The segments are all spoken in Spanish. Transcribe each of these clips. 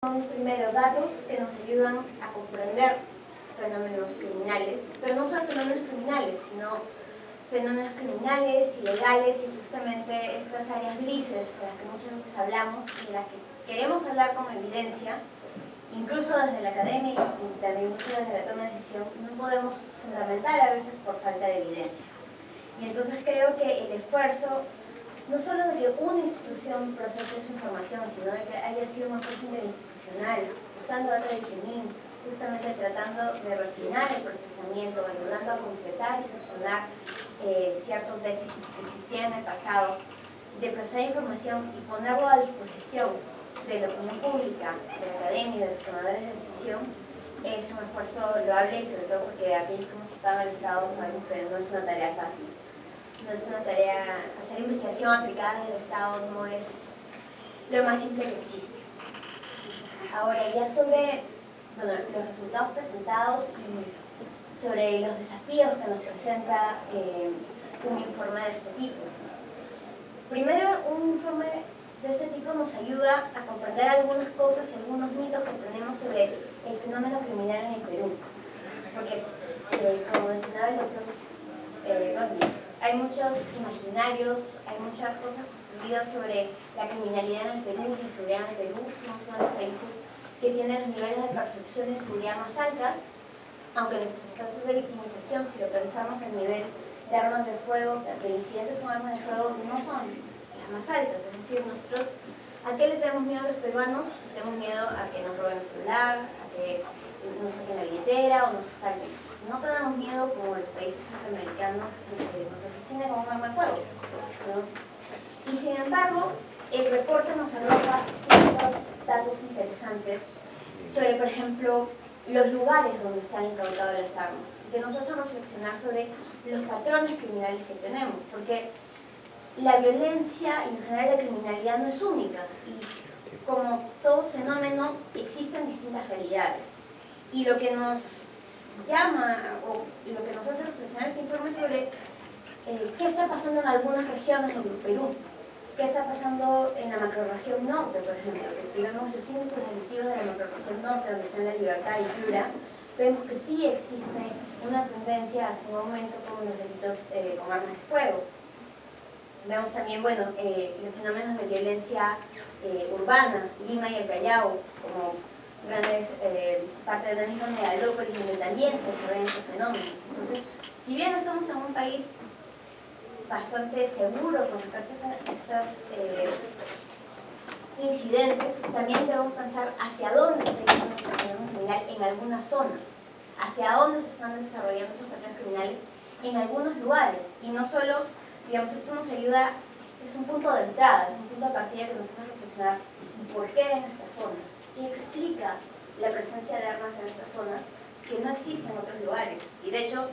Son primero datos que nos ayudan a comprender fenómenos criminales, pero no solo fenómenos criminales, sino fenómenos criminales, ilegales y justamente estas áreas grises de las que muchas veces hablamos y de las que queremos hablar con evidencia, incluso desde la academia y también desde la toma de decisión, no podemos fundamentar a veces por falta de evidencia. Y entonces creo que el esfuerzo, no solo de que una institución procese su información, sino de que haya sido un esfuerzo interinstitucional, usando data de IGEMIN, justamente tratando de refinar el procesamiento, ayudando a completar y subsanar ciertos déficits que existían en el pasado, de procesar información y ponerlo a disposición de la opinión pública, de la academia y de los tomadores de decisión, es un esfuerzo loable y sobre todo porque aquellos que hemos estado en el Estado sabemos que no es una tarea fácil. No es una tarea, hacer investigación aplicada en el Estado no es lo más simple que existe. Ahora, ya sobre los resultados presentados y sobre los desafíos que nos presenta un informe de este tipo. Primero, un informe de este tipo nos ayuda a comprender algunas cosas y algunos mitos que tenemos sobre el fenómeno criminal en el Perú. Porque, como mencionaba el doctor Gottlieb, hay muchos imaginarios, hay muchas cosas construidas sobre la criminalidad en el Perú, la inseguridad en el Perú. Somos uno de los países que tiene los niveles de percepción de inseguridad más altas, aunque nuestras tasas de victimización, si lo pensamos a nivel de armas de fuego, o sea, de incidentes con armas de fuego, no son las más altas. Es decir, nosotros, ¿a qué le tenemos miedo a los peruanos? Tenemos miedo a que nos roben el celular, a que nos saquen la billetera o nos asalten. No tenemos miedo como los países centroamericanos que nos asesinen con un arma de fuego, ¿no? Y sin embargo, el reporte nos arroja ciertos datos interesantes sobre, por ejemplo, los lugares donde se han incautado las armas, y que nos hacen reflexionar sobre los patrones criminales que tenemos, porque la violencia y en general la criminalidad no es única, y como todo fenómeno existen distintas realidades. Y lo que nos llama, o lo que nos hace reflexionar este informe sobre qué está pasando en algunas regiones del Perú, qué está pasando en la macrorregión norte, por ejemplo, que si vemos los índices delictivos de la macrorregión norte, donde están la Libertad y Piura, vemos que sí existe una tendencia hacia un aumento con los delitos con armas de fuego. Vemos también, bueno, los fenómenos de violencia urbana, Lima y el Callao, como grandes partes de la misma megalópolis, donde también se desarrollan estos fenómenos. Entonces, si bien estamos en un país bastante seguro con respecto a estos incidentes, también debemos pensar hacia dónde está yendo el fenómeno criminal en algunas zonas, hacia dónde se están desarrollando esos patrones criminales en algunos lugares, y no solo, digamos, esto nos ayuda, es un punto de entrada, es un punto de partida que nos hace reflexionar por qué en estas zonas, qué explica la presencia de armas en estas zonas que no existen en otros lugares. Y de hecho,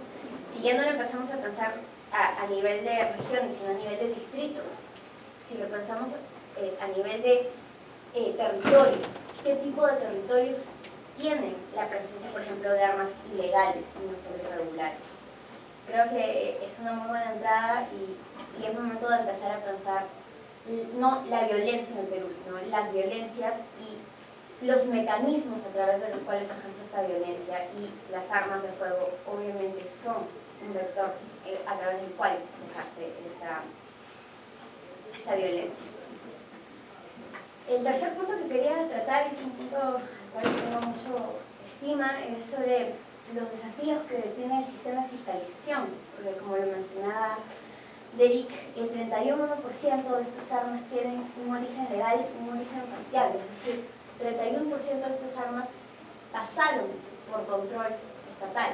si ya no lo empezamos a pensar a nivel de regiones, sino a nivel de distritos, si lo pensamos a nivel de territorios, ¿qué tipo de territorios tienen la presencia, por ejemplo, de armas ilegales y no solo irregulares? Creo que es una muy buena entrada y es momento de empezar a pensar no la violencia en el Perú, sino las violencias y los mecanismos a través de los cuales se ejerce esta violencia, y las armas de fuego obviamente son un vector a través del cual se ejerce esta violencia. El tercer punto que quería tratar, y es un punto al cual tengo mucho estima, es sobre los desafíos que tiene el sistema de fiscalización, porque como lo mencionaba Derek, el 31% de estas armas tienen un origen legal y un origen rastreable, es decir, 31% de estas armas pasaron por control estatal,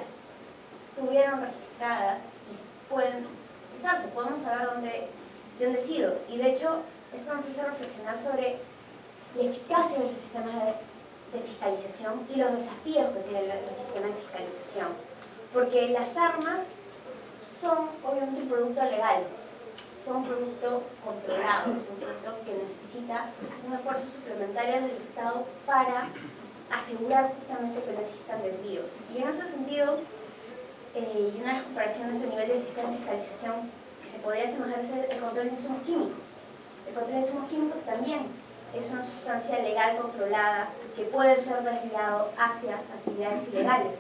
estuvieron registradas y pueden usarse, podemos saber dónde han sido. Y de hecho, esto nos hace reflexionar sobre la eficacia de los sistemas de fiscalización y los desafíos que tienen los sistemas de fiscalización. Porque las armas son obviamente un producto legal, son un producto controlado, es un producto que necesita un esfuerzo suplementario del Estado para asegurar justamente que no existan desvíos. Y en ese sentido, y una de las comparaciones a nivel del sistema de fiscalización que se podría asemejar es el control de insumos químicos. El control de insumos químicos también es una sustancia legal controlada que puede ser desviado hacia actividades ilegales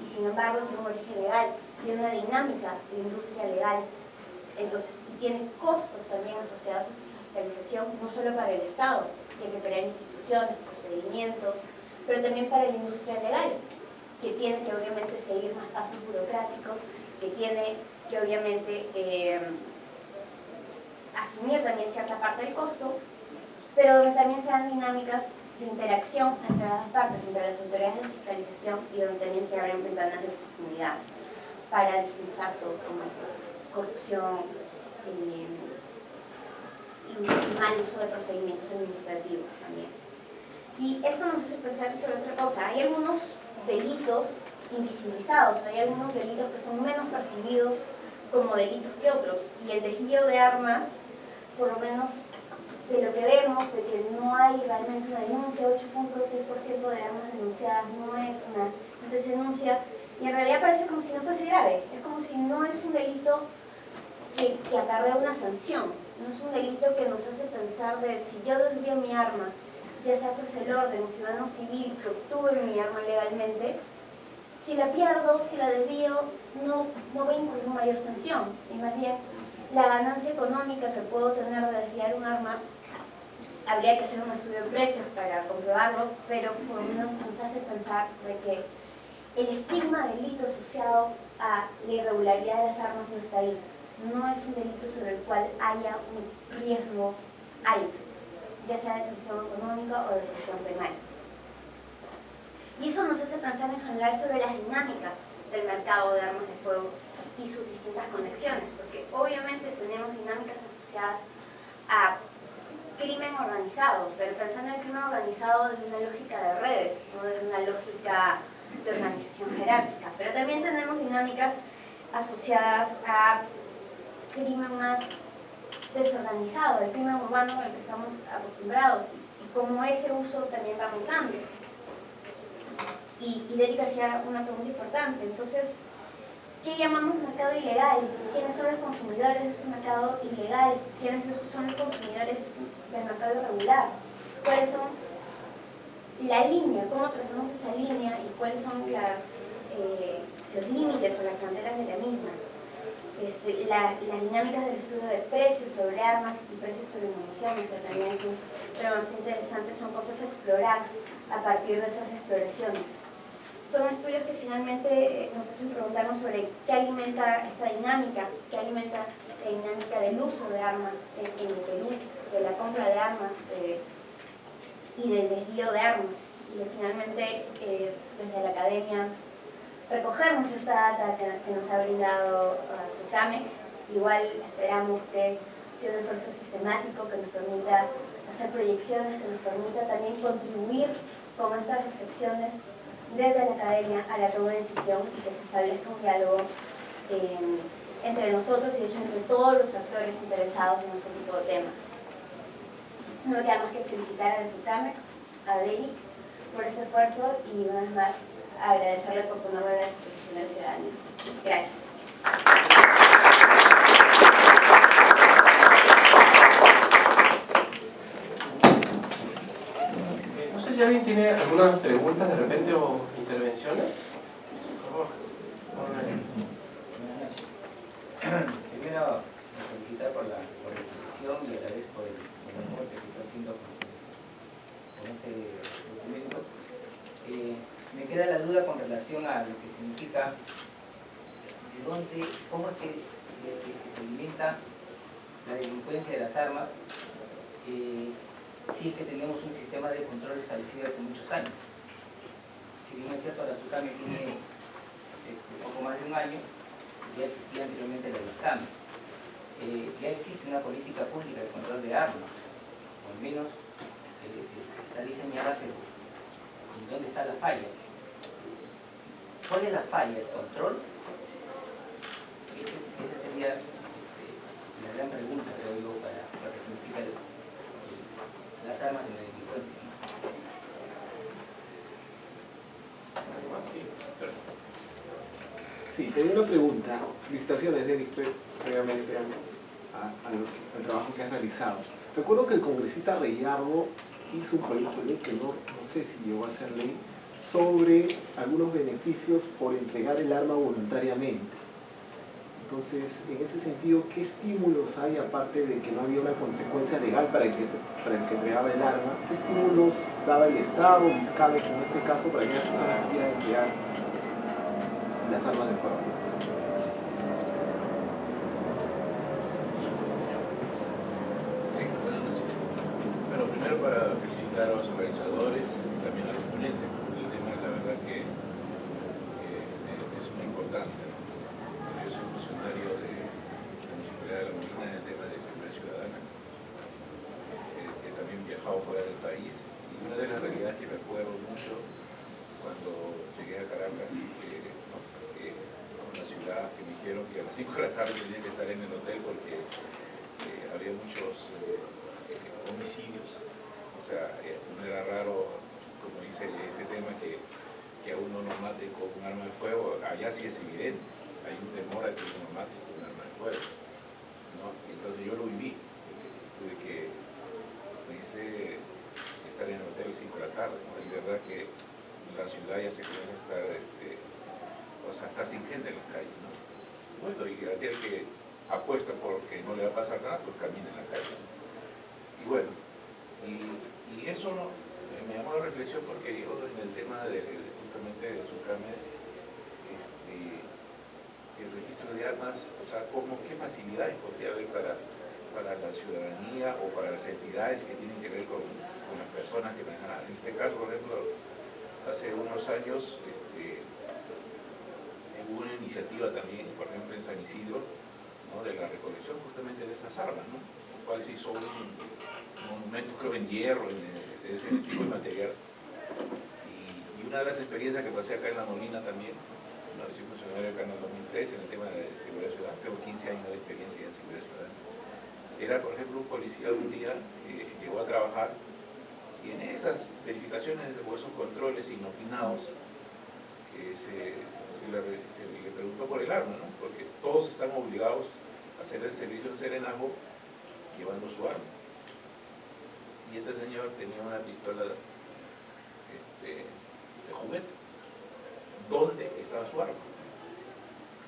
y sin embargo tiene un origen legal, tiene una dinámica de industria legal, entonces, y tiene costos también asociados a su fiscalización, no solo para el Estado, que hay que crear instituciones, procedimientos, pero también para la industria legal, que tiene que obviamente seguir más pasos burocráticos, que tiene que obviamente asumir también cierta parte del costo, pero donde también se dan dinámicas de interacción entre las dos partes, entre las autoridades de fiscalización y donde también se abren ventanas de oportunidad para distintos actos como corrupción y mal uso de procedimientos administrativos también. Y eso nos hace pensar sobre otra cosa. Hay algunos delitos invisibilizados, hay algunos delitos que son menos percibidos como delitos que otros, y el desvío de armas, por lo menos de lo que vemos, de que no hay realmente una denuncia, 8.6% de armas denunciadas no es una denuncia, y en realidad parece como si no fuese grave, es como si no es un delito que acarrea una sanción, no es un delito que nos hace pensar de si yo desvío mi arma, ya sea fuese el orden o ciudadano civil que obtuve mi arma legalmente, si la pierdo, si la desvío, no voy a incurrir en mayor sanción, y más bien la ganancia económica que puedo tener de desviar un arma, habría que hacer un estudio de precios para comprobarlo, pero por lo menos nos hace pensar de que el estigma de delito asociado a la irregularidad de las armas no está ahí. No es un delito sobre el cual haya un riesgo alto, ya sea de sanción económica o de sanción penal. Y eso nos hace pensar en general sobre las dinámicas del mercado de armas de fuego y sus distintas conexiones, porque obviamente tenemos dinámicas asociadas a crimen organizado, pero pensando en el crimen organizado desde una lógica de redes, no desde una lógica de organización jerárquica, pero también tenemos dinámicas asociadas a crimen más desorganizado, el crimen urbano al que estamos acostumbrados, y cómo ese uso también va mutando. Y Erika hacía una pregunta importante, entonces, ¿qué llamamos mercado ilegal? ¿Quiénes son los consumidores de este mercado ilegal? ¿Quiénes son los consumidores del mercado irregular? ¿Cuáles son la línea? ¿Cómo trazamos esa línea? ¿Y cuáles son los límites o las fronteras de la misma? Las dinámicas del estudio de precios sobre armas y precios sobre municiones, que también es un tema bastante interesante, son cosas a explorar a partir de esas exploraciones. Son estudios que finalmente nos hacen preguntarnos sobre qué alimenta esta dinámica, qué alimenta la dinámica del uso de armas en el Perú, de la compra de armas y del desvío de armas. Y finalmente, desde la academia, recogemos esta data que nos ha brindado SUCAMEC. Igual esperamos que sea un esfuerzo sistemático que nos permita hacer proyecciones, que nos permita también contribuir con estas reflexiones desde la academia a la toma de decisión y que se establezca un diálogo entre nosotros y de hecho entre todos los actores interesados en este tipo de temas. No me queda más que felicitar a la SUCAMEC, a Derek por este esfuerzo y una vez más agradecerle por ponerme a la disposición del ciudadano. Gracias. No sé si alguien tiene algunas preguntas de repente o intervenciones. Por favor. Primero, felicitar por la exposición y a la vez por el aporte que está haciendo con este documento. Me queda la duda con relación a lo que significa cómo es que se alimenta la delincuencia de las armas si es que tenemos un sistema de control establecido hace muchos años. Si bien es cierto, la SUCAMEC tiene poco más de un año, ya existía anteriormente la ISCAME. Ya existe una política pública de control de armas, o al menos está diseñada, pero ¿en dónde está la falla? ¿Cuál es la falla? ¿El control? Esa sería la gran pregunta, creo yo, para lo que significa las armas en la delincuencia. Sí, tenía una pregunta. Felicitaciones, Derek, previamente al trabajo que has realizado. Recuerdo que el congresista Reyardo hizo un proyecto de ley que no sé si llegó a ser ley, sobre algunos beneficios por entregar el arma voluntariamente. Entonces, en ese sentido, ¿qué estímulos hay, aparte de que no había una consecuencia legal para el que entregaba el arma? ¿Qué estímulos daba el Estado, Vizcarra, en este caso, para aquellas personas que quieran emplear las armas de fuego? Sí, buenas noches. Bueno, primero para felicitar a los organizadores y también a los ponentes, porque el tema, la verdad que es muy importante, ¿no? Yo soy funcionario de la Municipalidad de La Molina en el tema de seguridad ciudadana, que también he viajado fuera del país, y una de las realidades que me acuerdo mucho cuando llegué a Caracas, una ciudad que me dijeron que a las 5 de la tarde tenía que estar en el hotel porque había muchos homicidios. O sea, no era raro, como dice ese tema, que a uno lo mate con un arma de fuego. Allá sí es evidente, hay un temor a que uno lo mate con un arma de fuego, ¿no? Entonces yo lo viví, tuve que, estar en el hotel a las 5 de la tarde, ¿no? Y de verdad que la ciudad ya se comienza a estar, o sea, está sin gente en las calles, ¿no? Bueno, y aquel que apuesta porque no le va a pasar nada, pues camina en la calle. Y bueno, y eso me llamó la reflexión porque yo en el tema justamente de SUCAME, el registro de armas, o sea, qué facilidades podría haber para la ciudadanía o para las entidades que tienen que ver con las personas que manejan. En este caso, por ejemplo, hace unos años hubo una iniciativa también, por ejemplo, en San Isidro, ¿no?, de la recolección justamente de esas armas, ¿no?, el cual se hizo un monumento, creo, en hierro, de ese tipo de material. Y una de las experiencias que pasé acá en La Molina también, no soy funcionario acá en el 2003 en el tema de seguridad ciudadana, tengo 15 años de experiencia en seguridad ciudadana. Era, por ejemplo, un policía de un día que llegó a trabajar y en esas verificaciones o esos controles inopinados se le preguntó por el arma, ¿no?, porque todos están obligados a hacer el servicio en serenazgo llevando su arma. Y este señor tenía una pistola de juguete. ¿Dónde estaba su arma?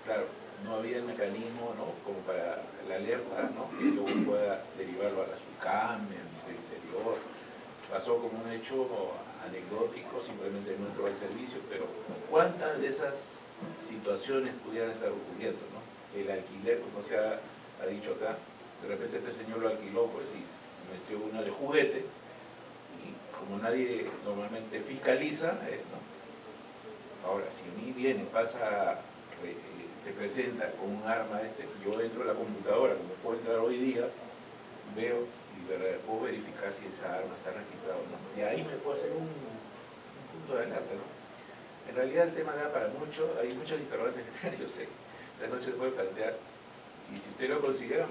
Claro, no había el mecanismo, ¿no?, como para la alerta, ¿no?, que luego pueda derivarlo a la SUCAME, al Ministerio Interior. Pasó como un hecho anecdótico, simplemente no entró al servicio, pero ¿cuántas de esas situaciones pudieran estar ocurriendo, ¿no? El alquiler, como se ha dicho acá, de repente este señor lo alquiló, pues, y metió una de juguete, y como nadie normalmente fiscaliza, ¿no? Ahora, si a mí viene, te presenta con un arma yo entro a la computadora, como puedo entrar hoy día, veo y puedo verificar si esa arma está registrada o no. Y ahí me puedo hacer un punto de alerta, ¿no? En realidad el tema da para mucho, hay muchos interrogantes que yo sé. La noche se puede plantear, y si usted lo considera,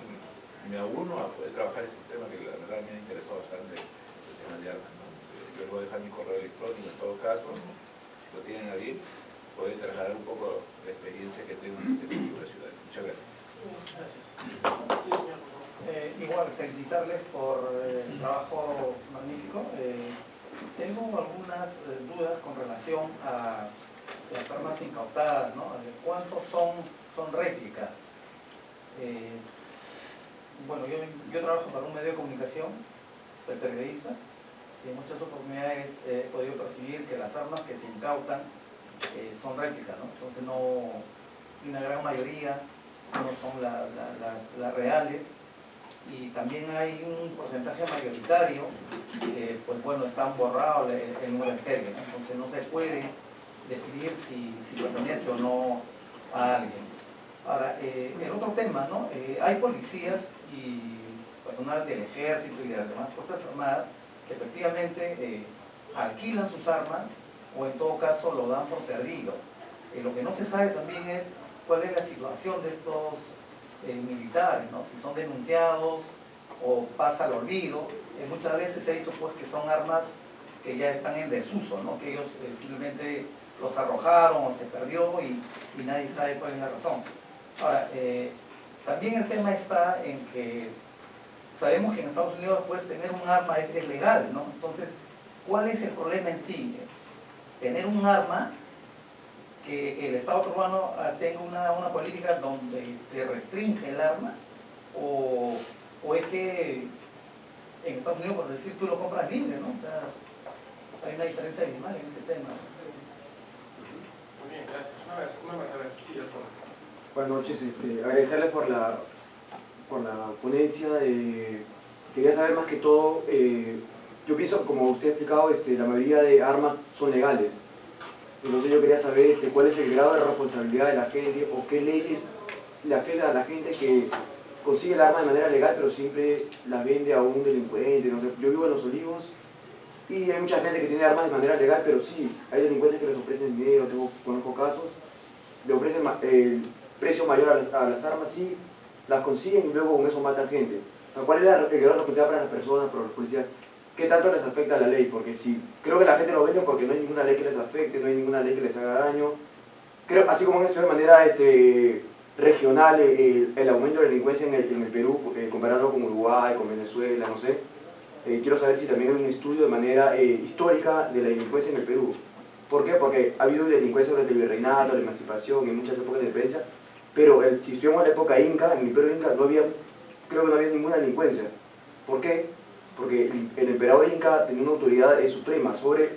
me auno a poder trabajar ese tema que la verdad me ha interesado bastante, el tema de armas, ¿no? Yo les voy a dejar mi correo electrónico en todo caso, si lo tienen ahí, poder trasladar un poco la experiencia que tengo en este tema de la ciudad. Muchas gracias. Gracias. Sí, señor. Igual, felicitarles por el trabajo magnífico. Tengo algunas dudas con relación a las armas incautadas, ¿no? ¿Cuántos son réplicas? Bueno, yo trabajo para un medio de comunicación, soy periodista, y en muchas oportunidades he podido percibir que las armas que se incautan son réplicas, ¿no? Entonces una gran mayoría no son las reales, y también hay un porcentaje mayoritario pues bueno, están borrados el número de serie, ¿no? Entonces no se puede definir si pertenece o no a alguien. Ahora, el otro tema, ¿no? Hay policías y personal del ejército y de las demás fuerzas armadas que efectivamente alquilan sus armas o en todo caso lo dan por perdido. Lo que no se sabe también es cuál es la situación de estos militares, ¿no? Si son denunciados o pasa al olvido. Muchas veces se ha dicho pues que son armas que ya están en desuso, ¿no? Que ellos simplemente los arrojaron o se perdió y nadie sabe cuál es la razón. Ahora, también el tema está en que sabemos que en Estados Unidos puedes tener un arma, es legal, ¿no? Entonces, ¿cuál es el problema en sí? Tener un arma, que el Estado peruano tenga una política donde te restringe el arma, o es que en Estados Unidos, por decir, tú lo compras libre, ¿no? O sea, hay una diferencia abismal en ese tema. Muy bien, gracias. Una más, a ver, sí, Alfonso. Buenas noches, agradecerles por la ponencia. Quería saber más que todo, yo pienso, como usted ha explicado, la mayoría de armas son legales. Entonces yo quería saber cuál es el grado de responsabilidad de la gente o qué leyes le afectan a la gente que consigue el arma de manera legal pero siempre la vende a un delincuente. No sé, yo vivo en Los Olivos y hay mucha gente que tiene armas de manera legal, pero sí, hay delincuentes que les ofrecen dinero, conozco casos, le ofrecen el precio mayor a las armas y las consiguen y luego con eso matan gente. O sea, ¿cuál es el grado de responsabilidad para las personas, para los policías? ¿Qué tanto les afecta la ley? Porque si creo que la gente lo vende porque no hay ninguna ley que les afecte, no hay ninguna ley que les haga daño. Creo, así como esto de manera regional, el aumento de la delincuencia en el Perú, comparado con Uruguay, con Venezuela, no sé. Quiero saber si también hay un estudio de manera histórica de la delincuencia en el Perú. ¿Por qué? Porque ha habido delincuencia durante el virreinato, la emancipación, en muchas épocas de independencia, pero si estudiamos la época inca, en el Imperio Inca, creo que no había ninguna delincuencia. ¿Por qué? Porque el emperador inca tenía una autoridad suprema sobre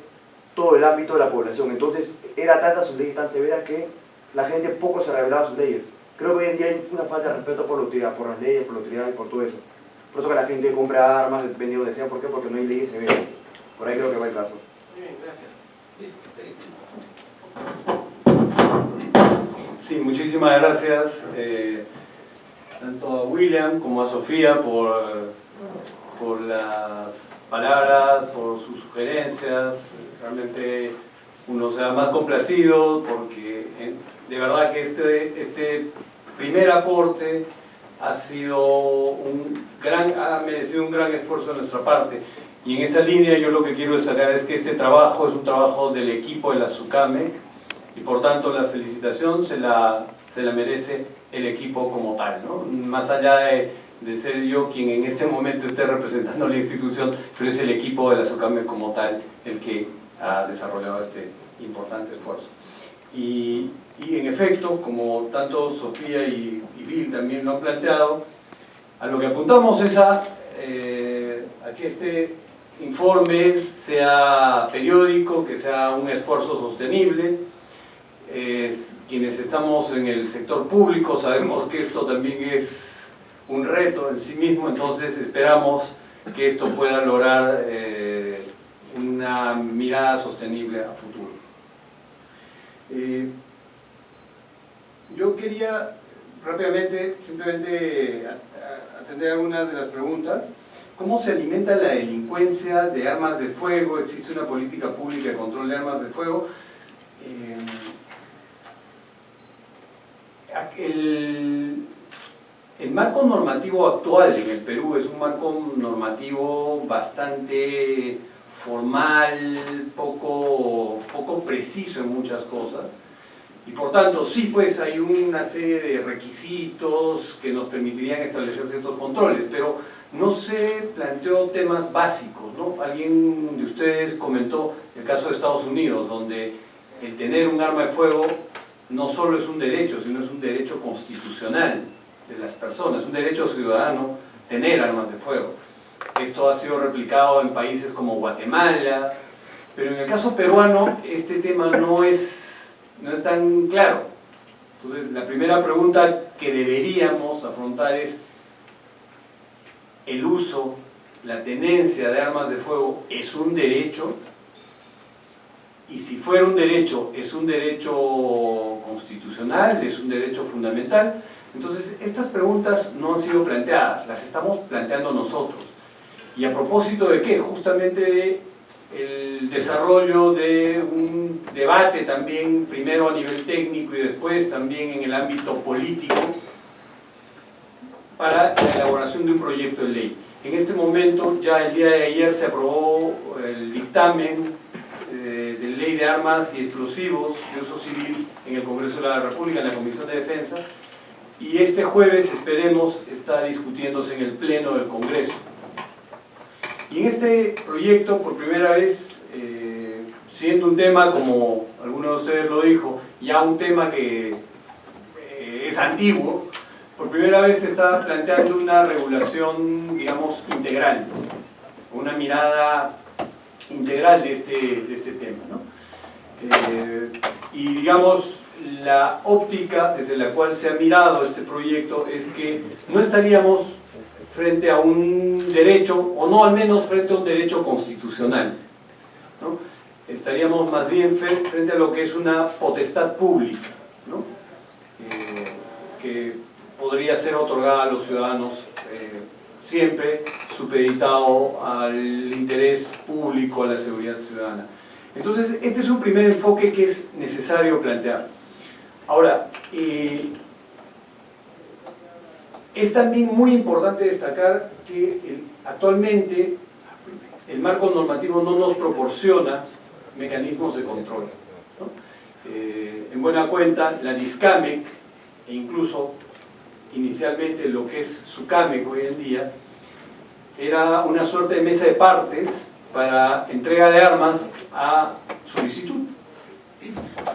todo el ámbito de la población. Entonces, era tantas sus leyes tan severas que la gente poco se rebelaba a sus leyes. Creo que hoy en día hay una falta de respeto por la autoridad, por las leyes, por la autoridad y por todo eso. Por eso que la gente compra armas, depende de donde sea. ¿Por qué? Porque no hay leyes severas. Por ahí creo que va el caso. Muy bien, gracias. Sí, muchísimas gracias tanto a William como a Sofía por las palabras, por sus sugerencias. Realmente uno se da más complacido porque de verdad que este primer aporte ha merecido un gran esfuerzo de nuestra parte. Y en esa línea yo lo que quiero destacar es que este trabajo es un trabajo del equipo de la SUCAMEC y por tanto la felicitación se la merece el equipo como tal, ¿no? Más allá de ser yo quien en este momento esté representando la institución, pero es el equipo de la SUCAMEC como tal el que ha desarrollado este importante esfuerzo. Y en efecto, como tanto Sofía y Bill también lo han planteado, a lo que apuntamos es a que este informe sea periódico, que sea un esfuerzo sostenible. Quienes estamos en el sector público sabemos que esto también es un reto en sí mismo, entonces esperamos que esto pueda lograr una mirada sostenible a futuro. Yo quería rápidamente simplemente atender algunas de las preguntas. ¿Cómo se alimenta la delincuencia de armas de fuego? ¿Existe una política pública de control de armas de fuego? El marco normativo actual en el Perú es un marco normativo bastante formal, poco preciso en muchas cosas. Y por tanto, sí, pues hay una serie de requisitos que nos permitirían establecer ciertos controles, pero no se planteó temas básicos, ¿no? Alguien de ustedes comentó el caso de Estados Unidos, donde el tener un arma de fuego no solo es un derecho, sino es un derecho constitucional de las personas, es un derecho ciudadano tener armas de fuego. Esto ha sido replicado en países como Guatemala, pero en el caso peruano este tema no es tan claro. Entonces, la primera pregunta que deberíamos afrontar es: ¿el uso, la tenencia de armas de fuego es un derecho? Y si fuera un derecho, ¿es un derecho constitucional? ¿Es un derecho fundamental? Entonces, estas preguntas no han sido planteadas, las estamos planteando nosotros. ¿Y a propósito de qué? Justamente el desarrollo de un debate también, primero a nivel técnico y después también en el ámbito político, para la elaboración de un proyecto de ley. En este momento, ya el día de ayer se aprobó el dictamen de ley de armas y explosivos de uso civil en el Congreso de la República, en la Comisión de Defensa, y este jueves, esperemos, está discutiéndose en el Pleno del Congreso. Y en este proyecto, por primera vez, siendo un tema, como alguno de ustedes lo dijo, ya un tema que es antiguo, por primera vez se está planteando una regulación, digamos, integral, una mirada integral de este tema, ¿no? Y digamos, la óptica desde la cual se ha mirado este proyecto es que no estaríamos frente a un derecho, o no al menos frente a un derecho constitucional, ¿no? Estaríamos más bien frente a lo que es una potestad pública, ¿no? Que podría ser otorgada a los ciudadanos, siempre supeditado al interés público, a la seguridad ciudadana. Entonces, este es un primer enfoque que es necesario plantear. Ahora, es también muy importante destacar que actualmente el marco normativo no nos proporciona mecanismos de control, ¿no? En buena cuenta, la DISCAMEC, e incluso inicialmente lo que es SUCAMEC hoy en día, era una suerte de mesa de partes para entrega de armas a solicitud.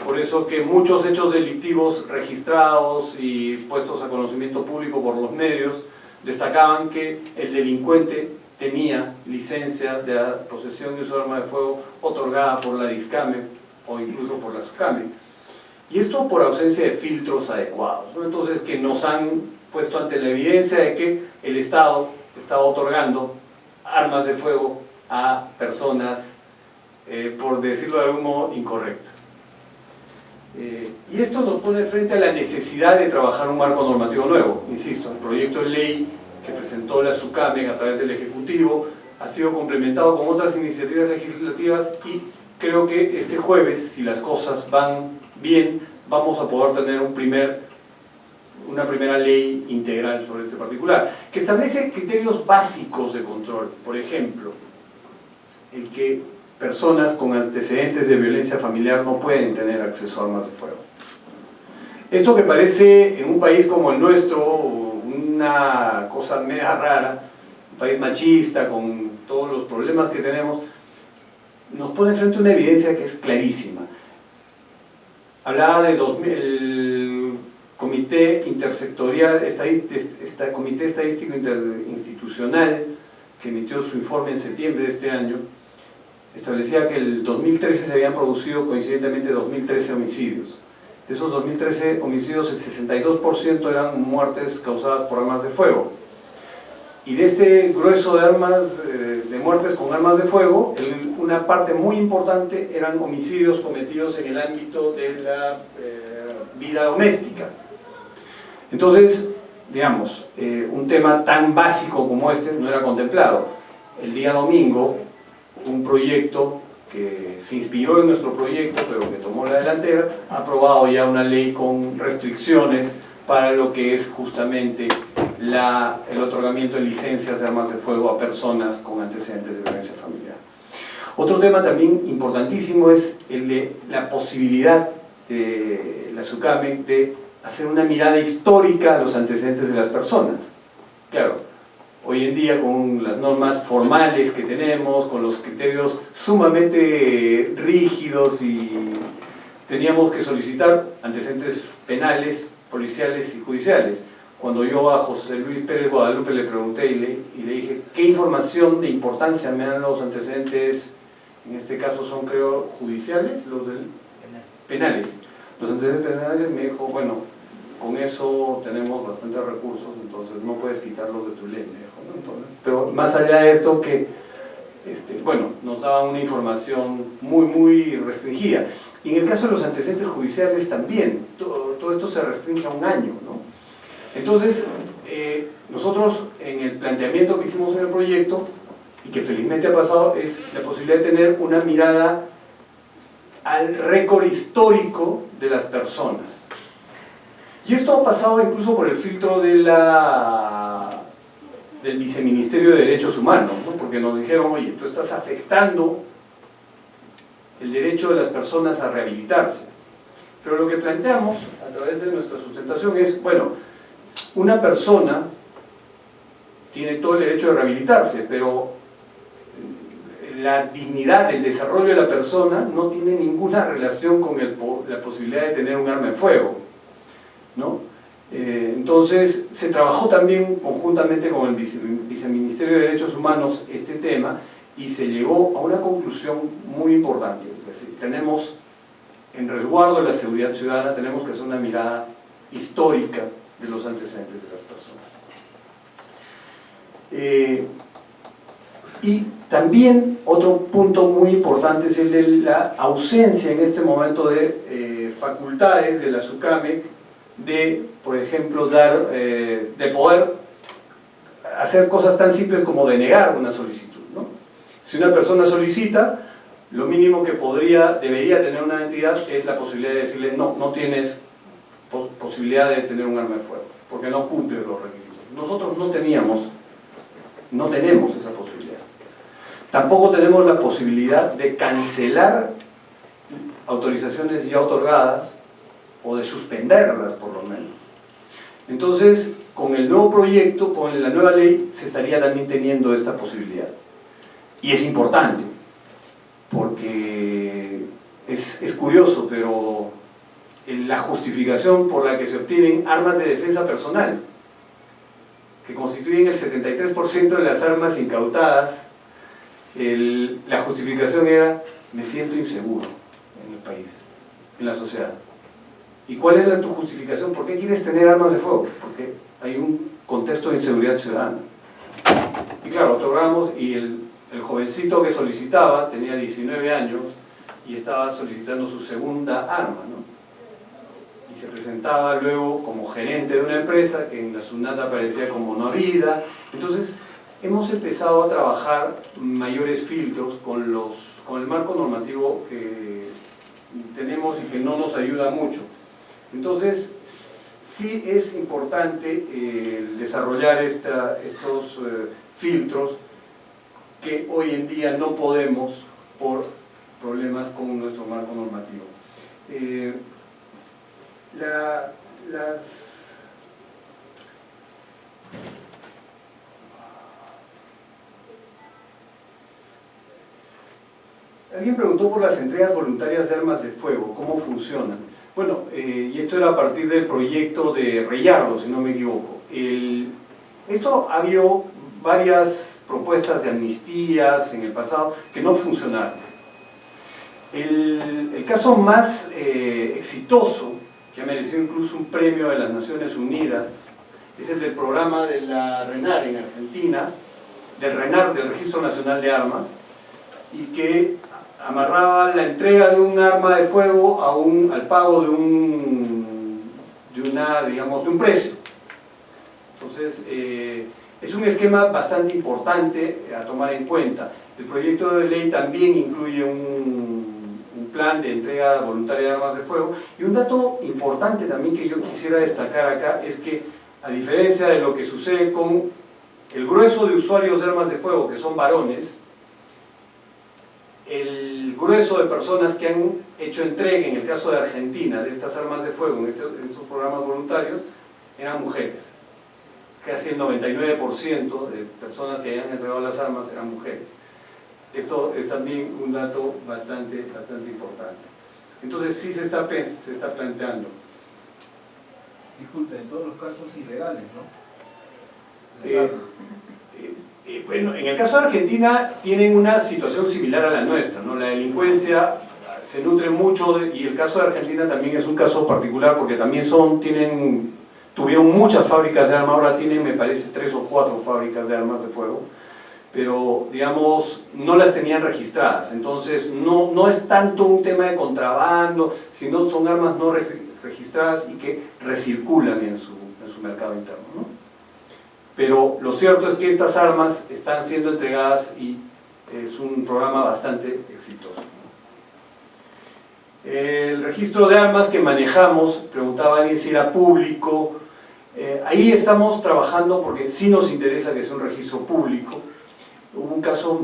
Por eso que muchos hechos delictivos registrados y puestos a conocimiento público por los medios destacaban que el delincuente tenía licencia de posesión de uso de arma de fuego otorgada por la DISCAMEC o incluso por la SUCAMEC. Y esto por ausencia de filtros adecuados, ¿no? Entonces, que nos han puesto ante la evidencia de que el Estado estaba otorgando armas de fuego a personas, por decirlo de algún modo, incorrectas. Y esto nos pone frente a la necesidad de trabajar un marco normativo nuevo. Insisto, el proyecto de ley que presentó la SUCAMEC a través del Ejecutivo ha sido complementado con otras iniciativas legislativas y creo que este jueves, si las cosas van bien, vamos a poder tener una primera ley integral sobre este particular, que establece criterios básicos de control. Por ejemplo, el que personas con antecedentes de violencia familiar no pueden tener acceso a armas de fuego. Esto que parece en un país como el nuestro una cosa media rara, un país machista con todos los problemas que tenemos, nos pone frente a una evidencia que es clarísima. Hablaba del Comité Intersectorial, Comité Estadístico Interinstitucional, que emitió su informe en septiembre de este año. Establecía que el 2013 se habían producido coincidentemente 2013 homicidios. De esos 2013 homicidios, el 62% eran muertes causadas por armas de fuego. Y de este grueso de muertes con armas de fuego, una parte muy importante eran homicidios cometidos en el ámbito de la vida doméstica. Entonces, digamos, un tema tan básico como este no era contemplado. El día domingo, un proyecto que se inspiró en nuestro proyecto, pero que tomó la delantera, ha aprobado ya una ley con restricciones para lo que es justamente el otorgamiento de licencias de armas de fuego a personas con antecedentes de violencia familiar. Otro tema también importantísimo es el de la posibilidad de la SUCAMEC de hacer una mirada histórica a los antecedentes de las personas. Claro, hoy en día con las normas formales que tenemos, con los criterios sumamente rígidos, y teníamos que solicitar antecedentes penales, policiales y judiciales. Cuando yo a José Luis Pérez Guadalupe le pregunté y le dije ¿qué información de importancia me dan los antecedentes? En este caso son, creo, judiciales, los penales. Los antecedentes penales, me dijo, bueno, con eso tenemos bastantes recursos, entonces no puedes quitarlos de tu ley, me dijo, ¿no? Entonces, pero más allá de esto, que bueno, nos daban una información muy restringida. Y en el caso de los antecedentes judiciales también, todo esto se restringe a un año, ¿no? Entonces, nosotros en el planteamiento que hicimos en el proyecto, y que felizmente ha pasado, es la posibilidad de tener una mirada al récord histórico de las personas. Y esto ha pasado incluso por el filtro del Viceministerio de Derechos Humanos, ¿no? Porque nos dijeron, oye, tú estás afectando el derecho de las personas a rehabilitarse. Pero lo que planteamos a través de nuestra sustentación es, bueno, una persona tiene todo el derecho de rehabilitarse, pero la dignidad, el desarrollo de la persona no tiene ninguna relación con la posibilidad de tener un arma de fuego, ¿no? Entonces se trabajó también conjuntamente con el Viceministerio de Derechos Humanos este tema y se llegó a una conclusión muy importante. Es decir, tenemos, en resguardo de la seguridad ciudadana, tenemos que hacer una mirada histórica de los antecedentes de las personas. Y también otro punto muy importante es el de la ausencia en este momento de facultades de la SUCAMEC de, por ejemplo, de poder hacer cosas tan simples como denegar una solicitud, ¿no? Si una persona solicita, lo mínimo que debería tener una entidad es la posibilidad de decirle no tienes posibilidad de tener un arma de fuego, porque no cumple los requisitos. Nosotros no tenemos esa posibilidad. Tampoco tenemos la posibilidad de cancelar autorizaciones ya otorgadas o de suspenderlas, por lo menos. Entonces, con el nuevo proyecto, con la nueva ley, se estaría también teniendo esta posibilidad. Y es importante, porque es curioso, pero la justificación por la que se obtienen armas de defensa personal, que constituyen el 73% de las armas incautadas, la justificación era: me siento inseguro en el país, en la sociedad. ¿Y cuál es tu justificación? ¿Por qué quieres tener armas de fuego? Porque hay un contexto de inseguridad ciudadana. Y claro, otorgamos, y el jovencito que solicitaba tenía 19 años y estaba solicitando su segunda arma, ¿no? Y se presentaba luego como gerente de una empresa que en la SUNAT aparecía como no habida. Entonces hemos empezado a trabajar mayores filtros con el marco normativo que tenemos y que no nos ayuda mucho. Entonces sí es importante desarrollar estos filtros que hoy en día no podemos por problemas con nuestro marco normativo. Alguien preguntó por las entregas voluntarias de armas de fuego, ¿cómo funcionan? Bueno, y esto era a partir del proyecto de Reyardo, si no me equivoco. Esto ha habido varias propuestas de amnistías en el pasado que no funcionaron. El caso más exitoso, que ha merecido incluso un premio de las Naciones Unidas, es el del programa de la RENAR en Argentina, del RENAR, del Registro Nacional de Armas, y que amarraba la entrega de un arma de fuego al pago de un precio. Entonces, es un esquema bastante importante a tomar en cuenta. El proyecto de ley también incluye un plan de entrega voluntaria de armas de fuego. Y un dato importante también que yo quisiera destacar acá es que, a diferencia de lo que sucede con el grueso de usuarios de armas de fuego, que son varones, el grueso de personas que han hecho entrega, en el caso de Argentina, de estas armas de fuego en estos programas voluntarios, eran mujeres. Casi el 99% de personas que hayan entregado las armas eran mujeres. Esto es también un dato bastante importante. Entonces sí se está planteando. Disculpe, en todos los casos ilegales, ¿no? Bueno, en el caso de Argentina tienen una situación similar a la nuestra, ¿no? La delincuencia se nutre mucho y el caso de Argentina también es un caso particular porque también tuvieron muchas fábricas de armas, ahora tienen, me parece, 3 o 4 fábricas de armas de fuego, pero digamos no las tenían registradas. Entonces no es tanto un tema de contrabando, sino son armas no registradas y que recirculan en su mercado interno, ¿no? Pero lo cierto es que estas armas están siendo entregadas y es un programa bastante exitoso. El registro de armas que manejamos, preguntaba alguien si era público. Ahí estamos trabajando porque sí nos interesa que sea un registro público. Hubo un caso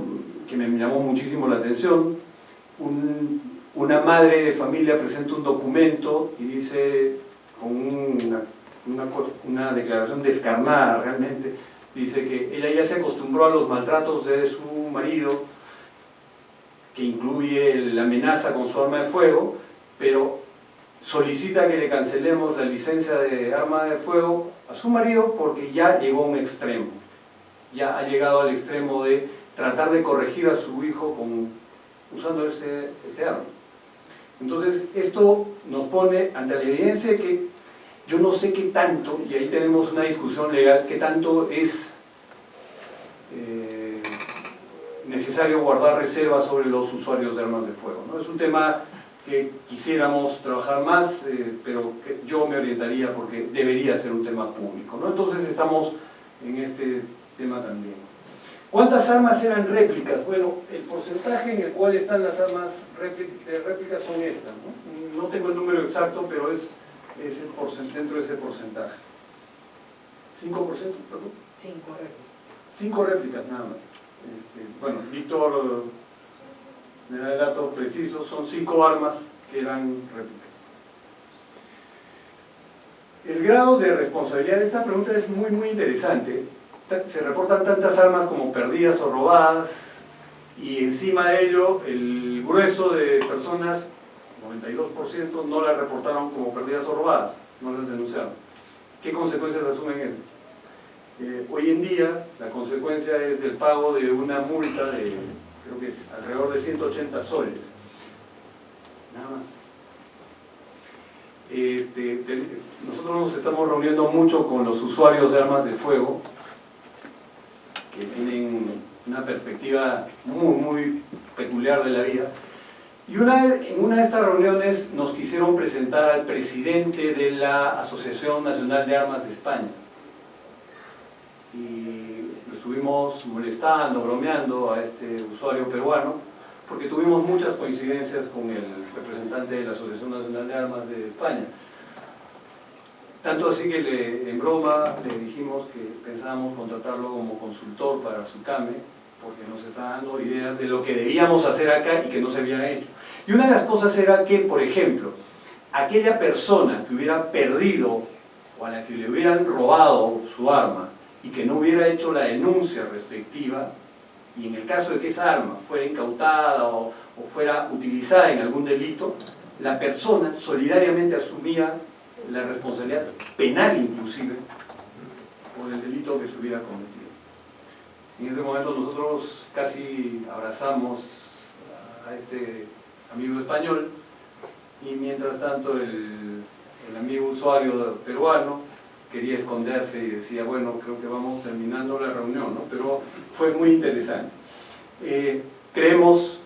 que me llamó muchísimo la atención. Una madre de familia presenta un documento y dice, con una declaración descarnada realmente. Dice que ella ya se acostumbró a los maltratos de su marido, que incluye la amenaza con su arma de fuego, pero solicita que le cancelemos la licencia de arma de fuego a su marido porque ya llegó a un extremo. Ya ha llegado al extremo de tratar de corregir a su hijo usando este arma. Entonces, esto nos pone ante la evidencia de que yo no sé qué tanto, y ahí tenemos una discusión legal, qué tanto es necesario guardar reservas sobre los usuarios de armas de fuego, ¿no? Es un tema que quisiéramos trabajar más, pero que yo me orientaría porque debería ser un tema público, ¿no? Entonces estamos en este tema también. ¿Cuántas armas eran réplicas? Bueno, el porcentaje en el cual están las armas réplicas son estas, ¿no? No tengo el número exacto, pero es dentro de ese porcentaje. ¿5%? Perdón. 5 réplicas nada más. Bueno, Víctor me da el dato preciso, son 5 armas que eran réplicas. El grado de responsabilidad de esta pregunta es muy, muy interesante. Se reportan tantas armas como perdidas o robadas, y encima de ello el grueso de personas, 92%, no las reportaron como perdidas o robadas, no las denunciaron. ¿Qué consecuencias asumen ellos? Hoy en día la consecuencia es el pago de una multa de, creo que es alrededor de 180 soles, nada más. Nosotros nos estamos reuniendo mucho con los usuarios de armas de fuego, que tienen una perspectiva muy, muy peculiar de la vida. Y en una de estas reuniones nos quisieron presentar al presidente de la Asociación Nacional de Armas de España. Y lo estuvimos molestando, bromeando a este usuario peruano, porque tuvimos muchas coincidencias con el representante de la Asociación Nacional de Armas de España. Tanto así que en broma le dijimos que pensábamos contratarlo como consultor para su CAME, porque nos está dando ideas de lo que debíamos hacer acá y que no se había hecho. Y una de las cosas era que, por ejemplo, aquella persona que hubiera perdido o a la que le hubieran robado su arma y que no hubiera hecho la denuncia respectiva, y en el caso de que esa arma fuera incautada o fuera utilizada en algún delito, la persona solidariamente asumía la responsabilidad penal inclusive por el delito que se hubiera cometido. En ese momento nosotros casi abrazamos a este amigo español, y mientras tanto el amigo usuario peruano quería esconderse y decía, bueno, creo que vamos terminando la reunión, ¿no? Pero fue muy interesante. Creemos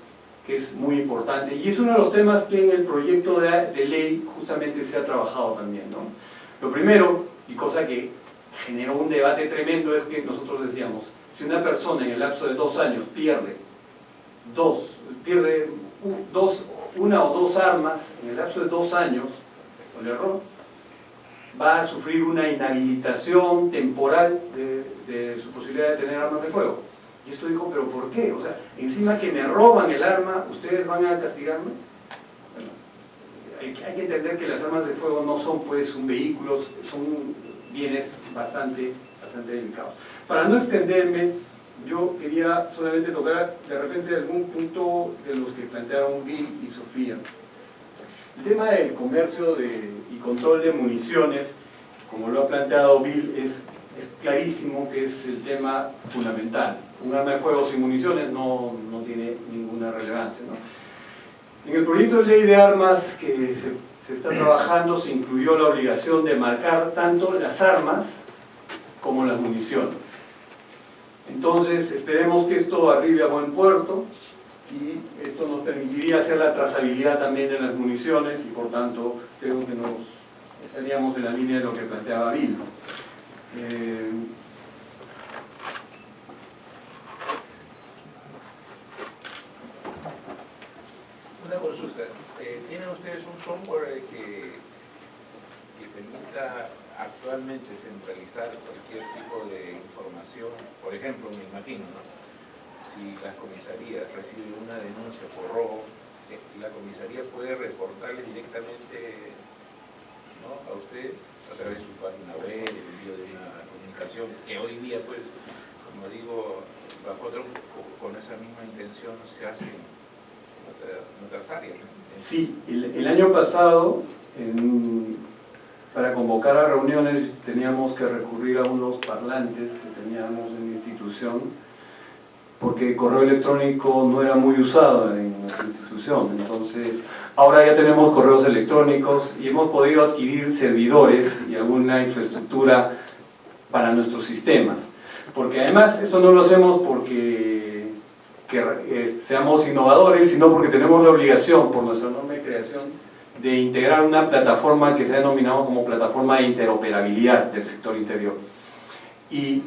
que es muy importante, y es uno de los temas que en el proyecto de ley justamente se ha trabajado también, ¿no? Lo primero, y cosa que generó un debate tremendo, es que nosotros decíamos, si una persona en el lapso de 2 años pierde una o dos armas en el lapso de 2 años, con el error, va a sufrir una inhabilitación temporal de su posibilidad de tener armas de fuego. Y esto dijo, ¿pero por qué? O sea, encima que me roban el arma, ¿ustedes van a castigarme? Bueno, hay que entender que las armas de fuego no son pues un vehículo, son bienes bastante delicados. Para no extenderme, yo quería solamente tocar de repente algún punto de los que plantearon Bill y Sofía. El tema del comercio y control de municiones, como lo ha planteado Bill, es clarísimo que es el tema fundamental. Un arma de fuego sin municiones no tiene ninguna relevancia, ¿no? En el proyecto de ley de armas que se está trabajando se incluyó la obligación de marcar tanto las armas como las municiones. Entonces esperemos que esto arribe a buen puerto, y esto nos permitiría hacer la trazabilidad también de las municiones, y por tanto creo que estaríamos en la línea de lo que planteaba Bill, ¿no? Una consulta. ¿Tienen ustedes un software que permita actualmente centralizar cualquier tipo de información? Por ejemplo, me imagino, ¿no? Si las comisarías reciben una denuncia por robo, la comisaría puede reportarle directamente, ¿no?, a ustedes, a a través de su página web, el envío de una comunicación, que hoy día, pues, como digo, con esa misma intención se hace en otras áreas, ¿no? Sí, el año pasado, para convocar a reuniones, teníamos que recurrir a unos parlantes que teníamos en la institución, porque el correo electrónico no era muy usado en nuestra institución. Entonces, ahora ya tenemos correos electrónicos y hemos podido adquirir servidores y alguna infraestructura para nuestros sistemas. Porque además, esto no lo hacemos porque seamos innovadores, sino porque tenemos la obligación, por nuestra norma de creación, de integrar una plataforma que se ha denominado como plataforma de interoperabilidad del sector interior. Y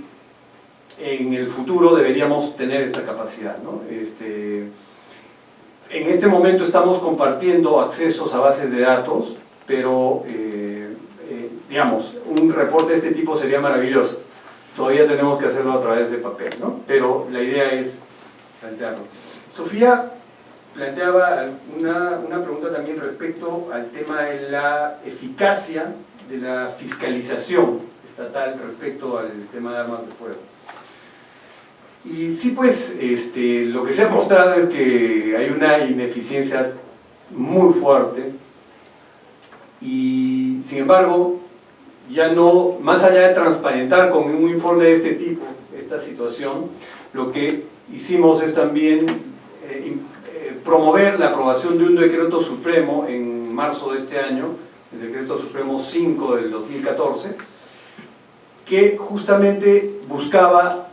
en el futuro deberíamos tener esta capacidad, ¿no? En este momento estamos compartiendo accesos a bases de datos, pero digamos, un reporte de este tipo sería maravilloso. Todavía tenemos que hacerlo a través de papel, ¿no? Pero la idea es plantearlo. Sofía planteaba una pregunta también respecto al tema de la eficacia de la fiscalización estatal respecto al tema de armas de fuego. Y sí, pues, lo que se ha mostrado es que hay una ineficiencia muy fuerte y, sin embargo, ya no, más allá de transparentar con un informe de este tipo esta situación, lo que hicimos es también promover la aprobación de un decreto supremo en marzo de este año, el decreto supremo 5 del 2014, que justamente buscaba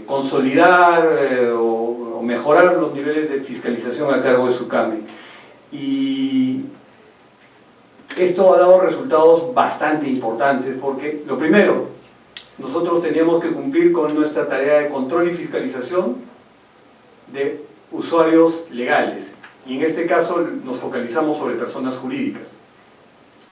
consolidar o mejorar los niveles de fiscalización a cargo de SUCAME. Y esto ha dado resultados bastante importantes porque, lo primero, nosotros teníamos que cumplir con nuestra tarea de control y fiscalización de usuarios legales, y en este caso nos focalizamos sobre personas jurídicas.